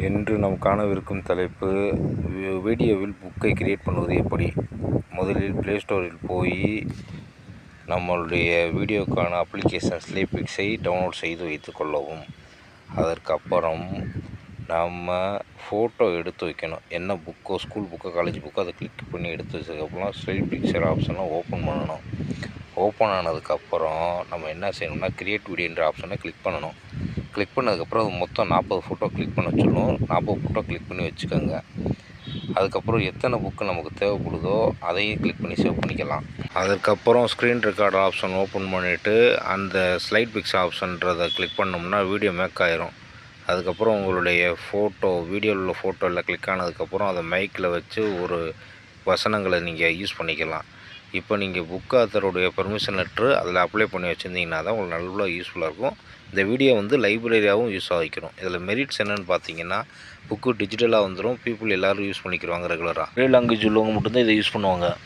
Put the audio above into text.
இன்று நாம் காணவிருக்கும் தலைப்பு வீடியோவில் புக்கை கிரியேட் பண்ணுவது எப்படி. முதலில் ப்ளே ஸ்டோரில் போய் நம்மளுடைய வீடியோக்கான அப்ளிகேஷன் ஸ்லைட்பிக்ஸை டவுன்லோட் செய்து வைத்து கொள்ளவும். அதற்கப்புறம் நம்ம ஃபோட்டோ எடுத்து வைக்கணும். என்ன புக்கோ, ஸ்கூல் புக்கோ, காலேஜ் புக்கோ, அதை கிளிக் பண்ணி எடுத்து வச்சதுக்கப்புறம் ஸ்லைட்பிக்ஸர் ஆப்ஷனை ஓப்பன் பண்ணணும். ஓப்பன் ஆனதுக்கப்புறம் நம்ம என்ன செய்யணும்னா கிரியேட் வீடியோன்ற ஆப்ஷனை கிளிக் பண்ணணும். கிளிக் பண்ணதுக்கப்புறம் மொத்தம் 40 ஃபோட்டோ கிளிக் பண்ண சொல்லணும். 40 ஃபோட்டோ கிளிக் பண்ணி வச்சுக்கோங்க. அதுக்கப்புறம் எத்தனை புக்கு நமக்கு தேவைப்படுதோ அதையும் கிளிக் பண்ணி சேவ் பண்ணிக்கலாம். அதுக்கப்புறம் ஸ்க்ரீன் ரெக்கார்ட் ஆப்ஷன் ஓப்பன் பண்ணிவிட்டு அந்த ஸ்லைட் பிக்ஸ் ஆப்ஷன்றதை கிளிக் பண்ணோம்னா வீடியோ மேக் ஆயிரும். அதுக்கப்புறம் உங்களுடைய ஃபோட்டோ, வீடியோவில் உள்ள ஃபோட்டோவில் கிளிக் ஆனதுக்கப்புறம் அதை மைக்கில் வச்சு ஒரு வசனங்களை நீங்கள் யூஸ் பண்ணிக்கலாம். இப்போ நீங்கள் புக் ஆத்தருடைய பெர்மிஷன் லெட்ரு அதில் அப்ளை பண்ணி வச்சுருந்தீங்கன்னா தான் உங்களுக்கு நல்லா யூஸ்ஃபுல்லாக இருக்கும். இந்த வீடியோ லைப்ரரியாகவும் யூஸ் ஆகிக்கணும். இதில் மெரிட்ஸ் என்னென்னு பார்த்தீங்கன்னா, புக்கு டிஜிட்டலாக வந்துடும். பீப்புள் எல்லோரும் யூஸ் பண்ணிக்கிடுவாங்க ரெகுலராக. ஒரே லாங்குவேஜ் உள்ளவங்க மட்டும்தான் இதை யூஸ் பண்ணுவாங்க.